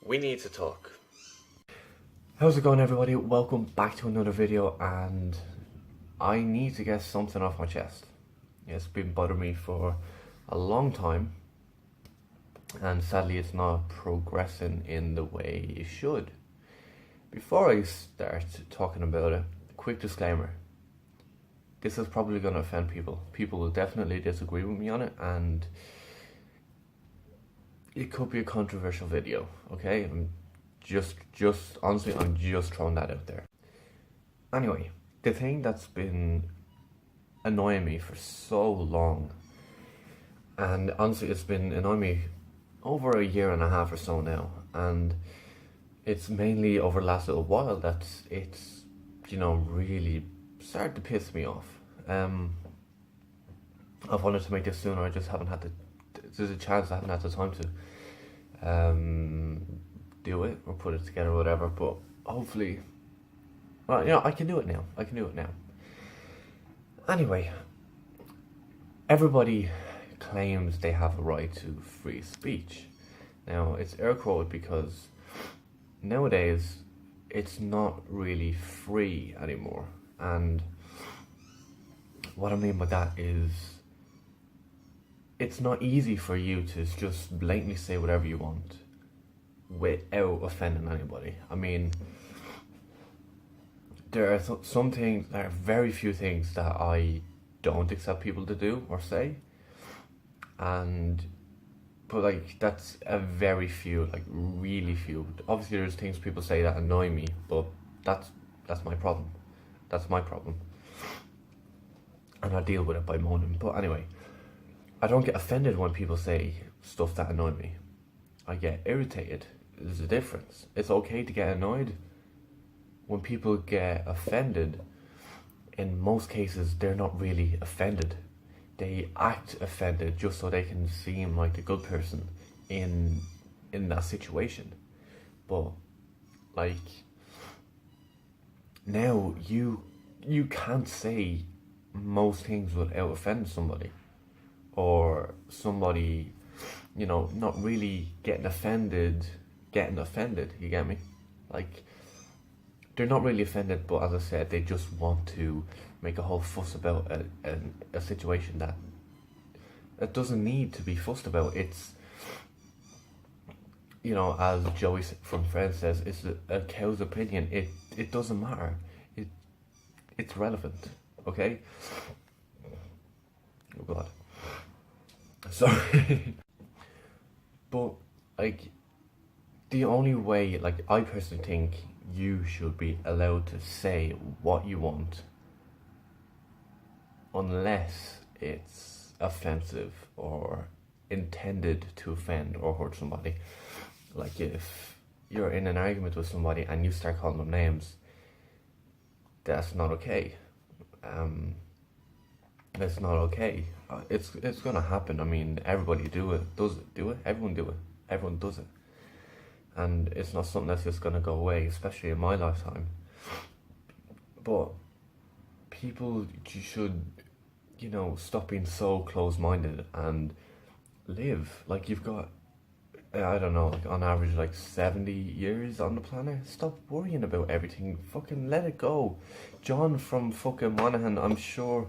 We need to talk. How's it going, everybody? Welcome back to another video, and I need to get something off my chest. It's been bothering me for a long time, and sadly it's not progressing in the way it should. Before I start talking about it, quick disclaimer. This is probably going to offend people. People will definitely disagree with me on it, and it could be a controversial video, okay? I'm honestly, I'm just throwing that out there. Anyway, the thing that's been annoying me for so long, and honestly it's been annoying me over a year and a half or so now, and it's mainly over the last little while that it's, really started to piss me off. I've wanted to make this sooner, I just haven't had there's a chance I haven't had the time to do it or put it together or whatever, but hopefully, I can do it now. Anyway, everybody claims they have a right to free speech. Now, it's air quoted because nowadays it's not really free anymore, and what I mean by that is it's not easy for you to just blatantly say whatever you want without offending anybody. I mean, there are some things, there are very few things that I don't accept people to do or say, but like that's a very few, like really few. Obviously there's things people say that annoy me, but that's my problem. That's my problem, and I deal with it by moaning. But anyway, I don't get offended when people say stuff that annoy me. I get irritated. There's a difference. It's okay to get annoyed. When people get offended, in most cases they're not really offended. They act offended just so they can seem like the good person in that situation. But like now you can't say most things without offending somebody, or somebody, not really getting offended, you get me? Like, they're not really offended, but as I said, they just want to make a whole fuss about a situation that it doesn't need to be fussed about. It's, as Joey from Friends says, it's a cow's opinion. It doesn't matter. It's relevant, okay? Oh God. Sorry. But like, the only way, like, I personally think you should be allowed to say what you want unless it's offensive or intended to offend or hurt somebody. Like, if you're in an argument with somebody and you start calling them names, that's not okay. It's not okay. It's gonna happen. I mean, everybody does it. Everyone does it, and it's not something that's just gonna go away, especially in my lifetime. But people should, stop being so close-minded and live. Like, you've got, I don't know, like on average, like 70 years on the planet. Stop worrying about everything. Fucking let it go. John from fucking Monaghan, I'm sure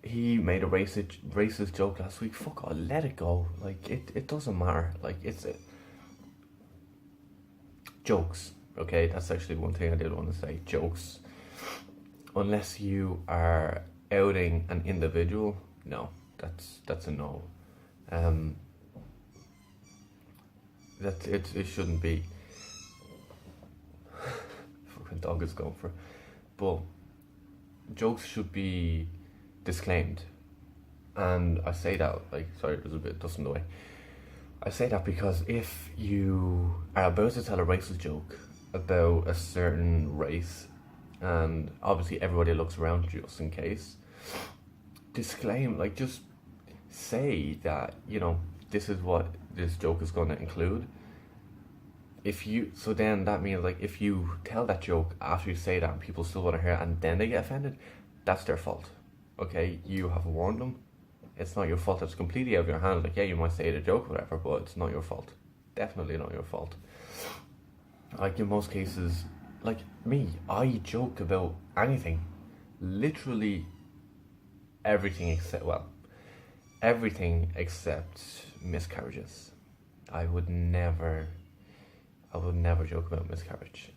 he made a racist joke last week. Fuck all, let it go. Like, it doesn't matter. Like, it's jokes, okay? That's actually one thing I did want to say. Jokes, unless you are outing an individual, no, that's a no. That it shouldn't be. Fucking dog is going for. But jokes should be disclaimed, and I say that, like, sorry, there's a bit of dust in the way. I say that because if you are about to tell a racist joke about a certain race, and obviously everybody looks around just in case, disclaim, like, just say that, this is what this joke is going to include. So then that means, like, if you tell that joke after you say that and people still want to hear it and then they get offended, that's their fault. Okay, you have warned them. It's not your fault. It's completely out of your hands. Like, yeah, you might say the joke or whatever, but it's not your fault. definitely not your fault. Like in most cases, like me, I joke about anything, literally everything everything except miscarriages. I would never, I would never joke about miscarriage.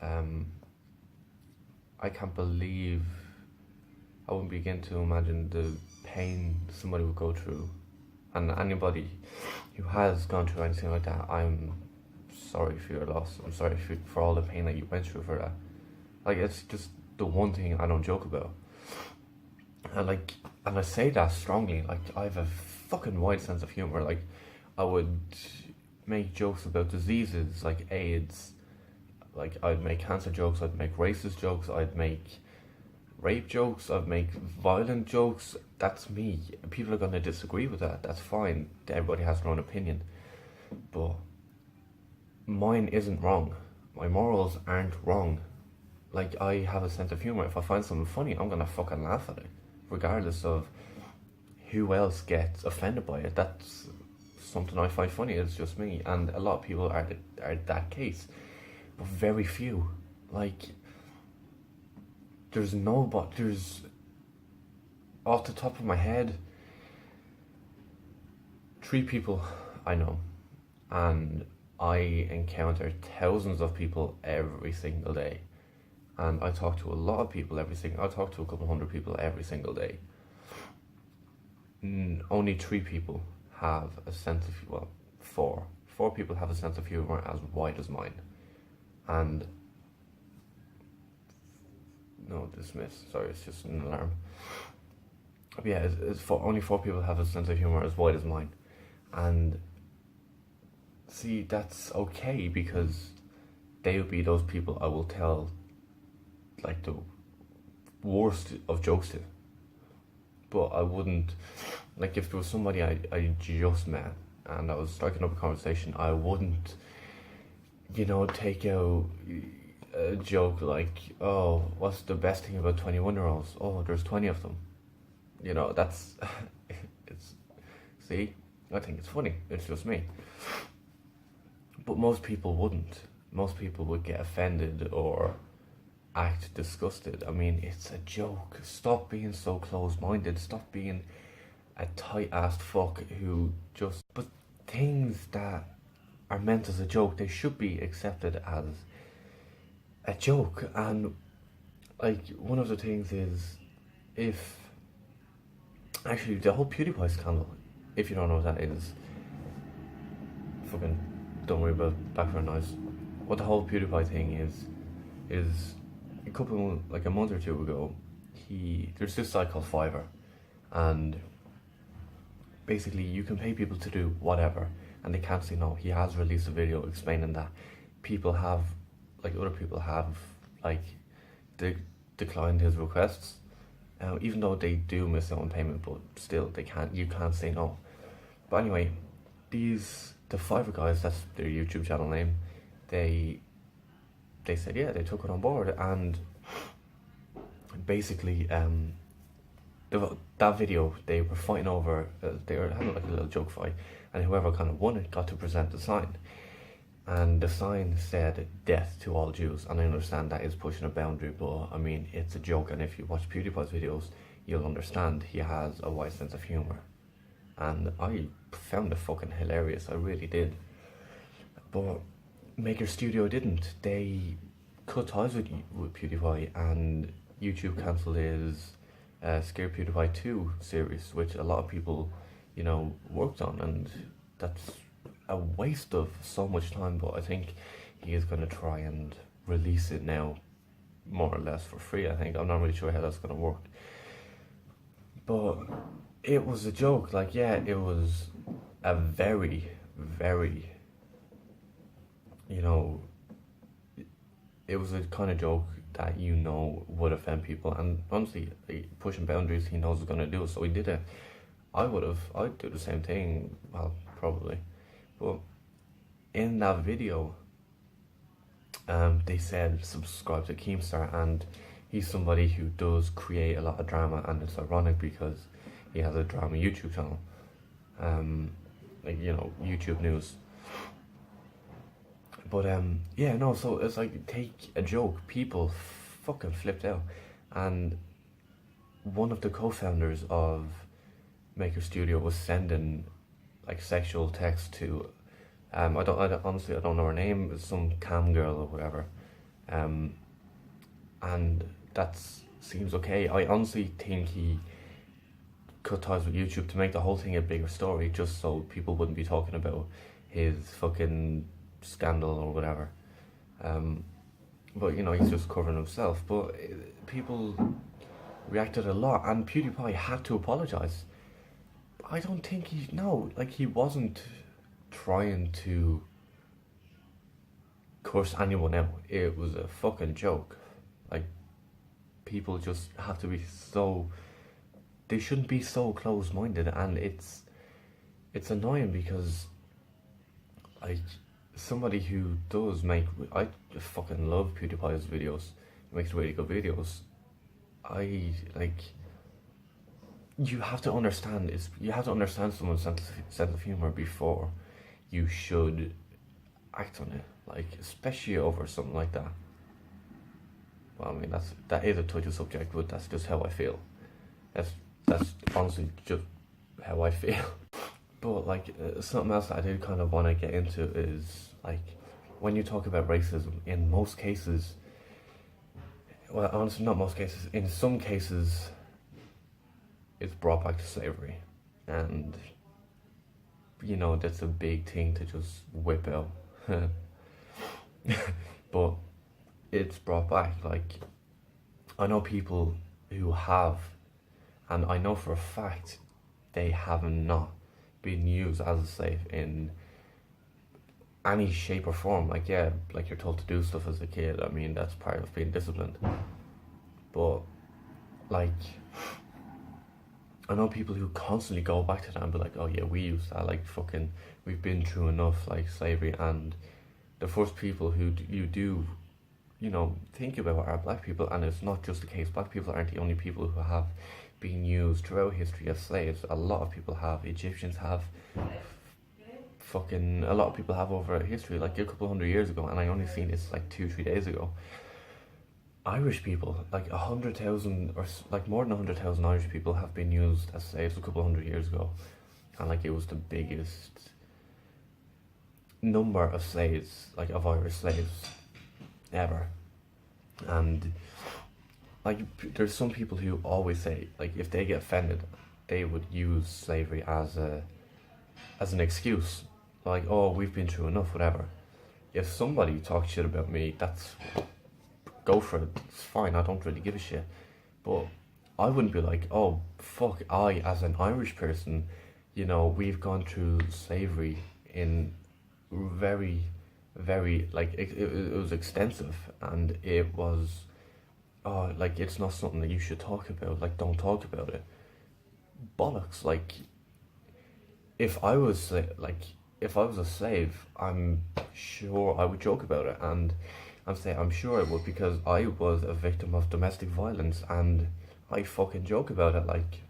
I can't believe, I wouldn't begin to imagine the pain somebody would go through. And anybody who has gone through anything like that, I'm sorry for your loss. I'm sorry for all the pain that you went through for that. Like, it's just the one thing I don't joke about. And I say that strongly. Like, I have a fucking wide sense of humor. Like, I would make jokes about diseases like AIDS. Like, I'd make cancer jokes, I'd make racist jokes, I'd make rape jokes, I'd make violent jokes. That's me. People are going to disagree with that. That's fine. Everybody has their own opinion. But mine isn't wrong. My morals aren't wrong. Like, I have a sense of humor. If I find something funny, I'm going to fucking laugh at it, regardless of who else gets offended by it. That's something I find funny. It's just me. And a lot of people are that case. But very few. Like, there's off the top of my head, 3 people I know, and I encounter thousands of people every single day, and I talk to a lot of people I talk to a couple hundred people every single day. Only 3 people have a sense of, well, 4 people have a sense of humor as wide as mine. And no, dismiss. Sorry, it's just an alarm. But yeah, only 4 people have a sense of humor as wide as mine, and see, that's okay, because they will be those people I will tell like the worst of jokes to. But I wouldn't, like, if there was somebody I just met and I was striking up a conversation, I wouldn't, take out a joke like, oh, what's the best thing about 21-year-olds? Oh, there's 20 of them. That's, see, I think it's funny, it's just me. But most people wouldn't. Most people would get offended or act disgusted. I mean, it's a joke. Stop being so close-minded. Stop being a tight-assed fuck who just... But things that are meant as a joke, they should be accepted as a joke. And, like, one of the things is, actually, the whole PewDiePie scandal, if you don't know what that is, fucking don't worry about background noise. What the whole PewDiePie thing is a month or 2 ago, there's this site called Fiverr, and basically you can pay people to do whatever, and they can't say no. He has released a video explaining that other people have declined his requests, even though they do miss out on payment, but still you can't say no. But anyway, the Fiverr guys, that's their YouTube channel name, they said, yeah, they took it on board, and basically that video, they were fighting over, they were having like a little joke fight, and whoever kind of won it got to present the sign, and the sign said death to all Jews. And I understand that is pushing a boundary, but I mean, it's a joke, and if you watch PewDiePie's videos, you'll understand he has a wide sense of humor, and I found it fucking hilarious. I really did. But Maker Studio didn't. They cut ties with PewDiePie, and YouTube cancelled his Scare PewDiePie 2 series, which a lot of people, worked on, and that's a waste of so much time. But I think he is going to try and release it now, more or less for free. I think I'm not really sure how that's going to work, but it was a joke. Like, yeah, it was a very, very, it was a kind of joke that would offend people, and honestly, pushing boundaries, he knows he's going to do, so he did it. I'd do the same thing, well, probably. But in that video, they said subscribe to Keemstar, and he's somebody who does create a lot of drama, and it's ironic because he has a drama YouTube channel, YouTube news. But yeah, no. So it's like take a joke, people fucking flipped out, and one of the co-founders of Maker Studio was sending like sexual texts to honestly I don't know her name. It's some cam girl or whatever, and that seems okay. I honestly think he cut ties with YouTube to make the whole thing a bigger story, just so people wouldn't be talking about his fucking scandal or whatever. But you know, he's just covering himself. But people reacted a lot, and PewDiePie had to apologize. I don't think he wasn't trying to curse anyone out. It was a fucking joke. Like, people just have to be so, they shouldn't be so close-minded, and it's annoying because, like, somebody who does make, I fucking love PewDiePie's videos. He makes really good videos. You have to understand someone's sense of humor before you should act on it, like, especially over something like that. Well, I mean, that is a touchy subject, but that's just how I feel. That's honestly just how I feel. But like, something else that I did kind of want to get into is, like, when you talk about racism, in most cases, well, honestly, not most cases, in some cases, it's brought back to slavery. And, you know, that's a big thing to just whip out. But it's brought back. Like, I know people who have, and I know for a fact they have not been used as a slave in any shape or form. Like, yeah, like, you're told to do stuff as a kid. I mean, that's part of being disciplined. But, like, I know people who constantly go back to that and be like, oh yeah, we used that, like, fucking, we've been through enough, like, slavery. And the first people who you do, you know, think about are black people. And it's not just the case. Black people aren't the only people who have been used throughout history as slaves. A lot of people have. Egyptians have. Fucking a lot of people have over history, like a couple 100 years ago. And I only seen this like 2-3 days ago. Irish people, like 100,000, or like more than 100,000 Irish people have been used as slaves a couple 100 years ago. And like, it was the biggest number of slaves, like of Irish slaves ever. And like, there's some people who always say, like, if they get offended, they would use slavery as an excuse, like, oh, we've been through enough, whatever. If somebody talks shit about me, that's, go for it, it's fine, I don't really give a shit. But I wouldn't be like, oh fuck, I as an Irish person, you know, we've gone through slavery in very, very, like, it was extensive, and it was, oh, like, it's not something that you should talk about, like, don't talk about it. Bollocks. Like, if I was a slave, I'm sure I would joke about it, and I'm sure I would, because I was a victim of domestic violence, and I fucking joke about it, like,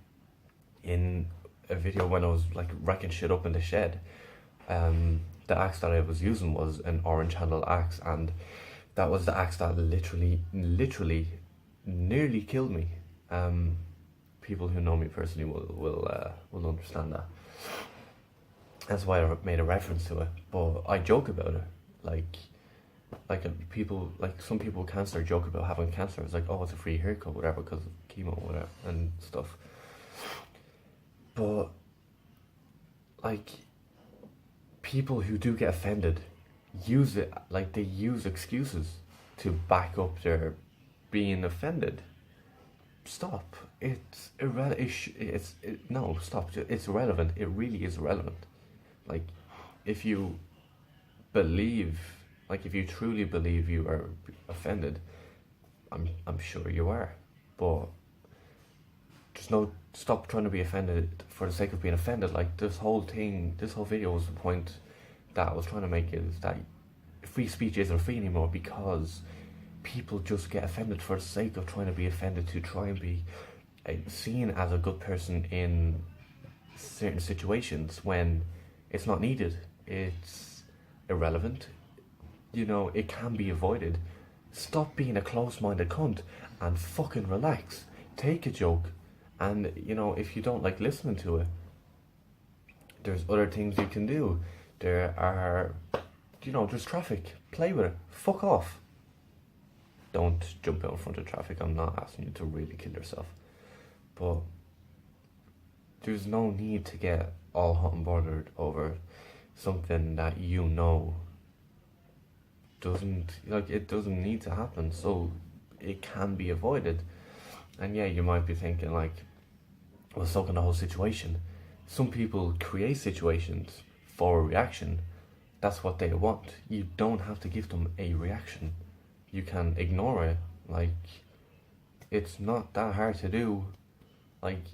in a video when I was, like, wrecking shit up in the shed. The axe that I was using was an orange handled axe, and that was the axe that literally nearly killed me. People who know me personally will understand that. That's why I made a reference to it. But I joke about it, like people, like, some people with cancer joke about having cancer. It's like, oh, it's a free haircut, whatever, because of chemo, whatever, and stuff. But, like, people who do get offended use it, like, they use excuses to back up their being offended. Stop. It's irrelevant. No, stop. It's irrelevant. It really is irrelevant. Like, if you believe, like, if you truly believe you are offended, I'm sure you are. But stop trying to be offended for the sake of being offended. Like, this whole video was the point that I was trying to make, is that free speech isn't free anymore, because people just get offended for the sake of trying to be offended, to try and be seen as a good person in certain situations when it's not needed. It's irrelevant. it can be avoided. Stop being a close-minded cunt and fucking relax. Take a joke, and if you don't like listening to it, there's other things you can do. There are, there's traffic. Play with it. Fuck off. Don't jump out in front of traffic. I'm not asking you to really kill yourself. But there's no need to get all hot and bothered over something that it doesn't need to happen, so it can be avoided. And yeah, you might be thinking like, well, so can the whole situation. Some people create situations for a reaction. That's what they want. You don't have to give them a reaction. You can ignore it. Like, it's not that hard to do. Like,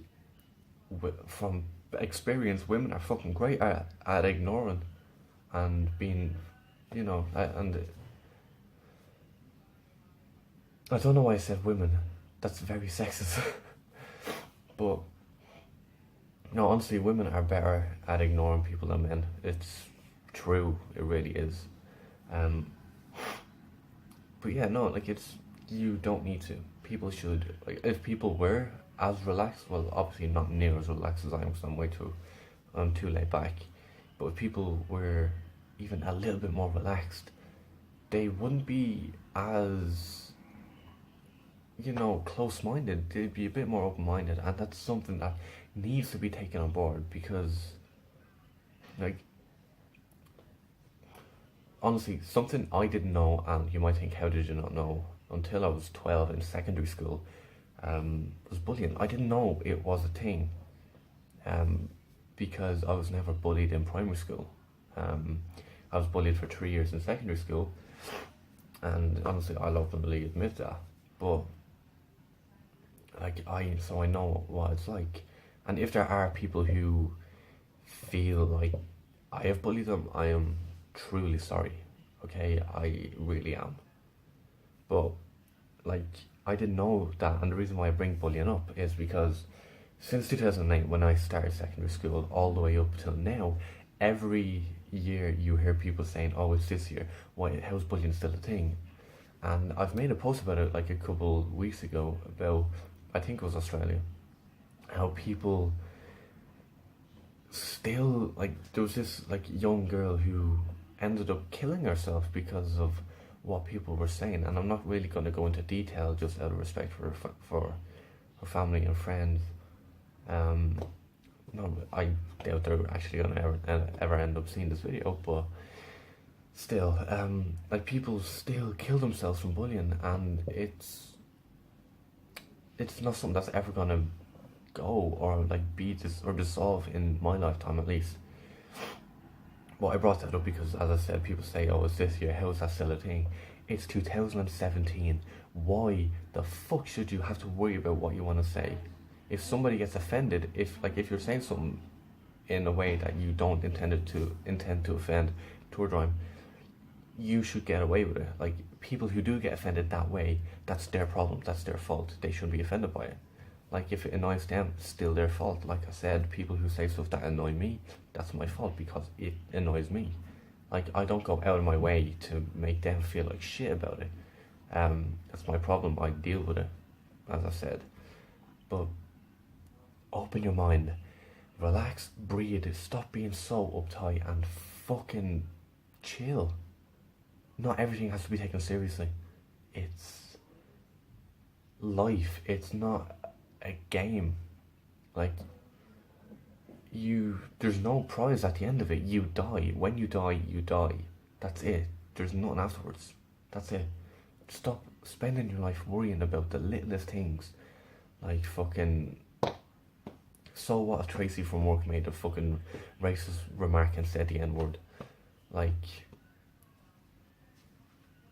from experience, women are fucking great at ignoring and being, and I don't know why I said women. That's very sexist. But no, honestly, women are better at ignoring people than men. It's true. It really is. But yeah, no, like you don't need to. People should, like, if people were as relaxed, well, obviously not near as relaxed as I am, because I'm too laid back. But if people were even a little bit more relaxed, they wouldn't be as, close-minded. They'd be a bit more open-minded, and that's something that needs to be taken on board, because, like, honestly, something I didn't know, and you might think, how did you not know, until I was 12 in secondary school, was bullying. I didn't know it was a thing, because I was never bullied in primary school. I was bullied for 3 years in secondary school, and honestly, I'll openly admit that. But I know what it's like, and if there are people who feel like I have bullied them, I am truly sorry. Okay, I really am. But like, I didn't know that, and the reason why I bring bullying up is because since 2008, when I started secondary school, all the way up till now, every year you hear people saying, "Oh, it's this year. Why? How's bullying still a thing?" And I've made a post about it like a couple weeks ago about, I think it was Australia, how people still, like, there was this like young girl who ended up killing herself because of what people were saying, and I'm not really going to go into detail just out of respect for her family and friends. No, I doubt they're actually going to ever end up seeing this video, but still, like, people still kill themselves from bullying, and it's not something that's ever going to go or like dissolve in my lifetime, at least. Well, I brought that up because, as I said, people say, "Oh, it's this year, how is that still a thing?" It's 2017. Why the fuck should you have to worry about what you want to say? If somebody gets offended, if you're saying something in a way that you don't intend to offend toward them, you should get away with it. Like, people who do get offended that way, that's their problem, that's their fault. They shouldn't be offended by it. Like, if it annoys them, it's still their fault. Like I said, people who say stuff that annoy me, that's my fault because it annoys me. Like, I don't go out of my way to make them feel like shit about it. That's my problem. I deal with it, as I said. But open your mind, relax, breathe, stop being so uptight, and fucking chill. Not everything has to be taken seriously. It's life. It's not a game. Like, there's no prize at the end of it. You die. When you die, you die. That's it. There's nothing afterwards. That's it. Stop spending your life worrying about the littlest things. Like, fucking, so what if Tracy from work made a fucking racist remark and said the N-word? Like,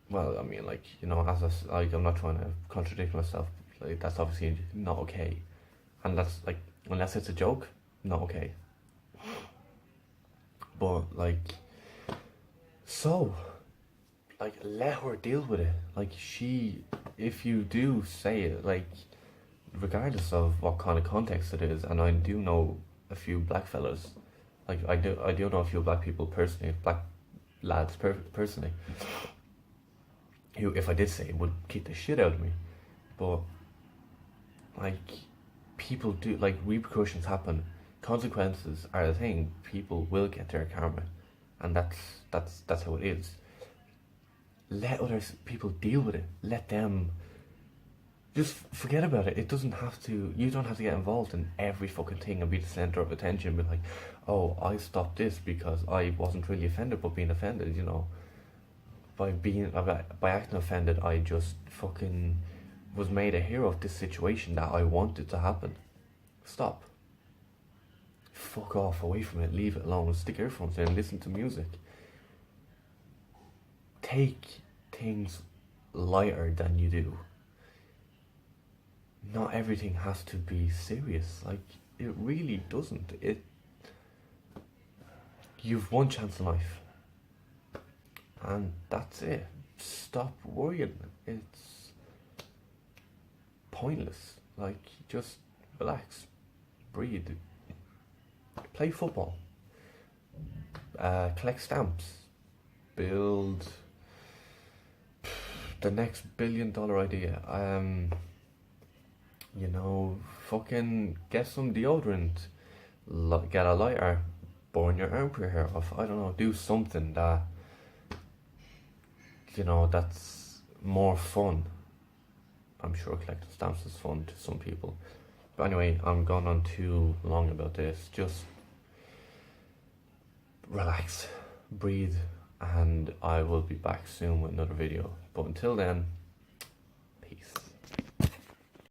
well, I mean, like, I'm not trying to contradict myself. Like, that's obviously not okay. And that's, like, unless it's a joke, not okay. But, like, so, like, let her deal with it. Like, if you do say it, like, regardless of what kind of context it is, and I do know a few black fellas, like, I do know a few black people personally, black lads personally, who, if I did say it, would kick the shit out of me. But like, people do, like, repercussions happen. Consequences are the thing. People will get their karma, and that's how it is. Let other people deal with it. Let them just forget about it. It doesn't have to. You don't have to get involved in every fucking thing and be the center of attention. Be like, oh, I stopped this because I wasn't really offended, but being offended, you know, by acting offended, I just fucking was made a hero of this situation that I wanted to happen. Stop. Fuck off, away from it, leave it alone, stick earphones in, listen to music. Take things lighter than you do. Not everything has to be serious, like, it really doesn't. You've one chance in life, and that's it. Stop worrying. It's pointless. Like, just relax, breathe, play football, collect stamps, build the next $1 billion idea. You know, fucking get some deodorant, get a lighter, burn your armpit hair off. I don't know, do something that, you know, that's more fun. I'm sure collecting stamps is fun to some people. But anyway, I'm going on too long about this. Just relax, breathe, and I will be back soon with another video. But until then,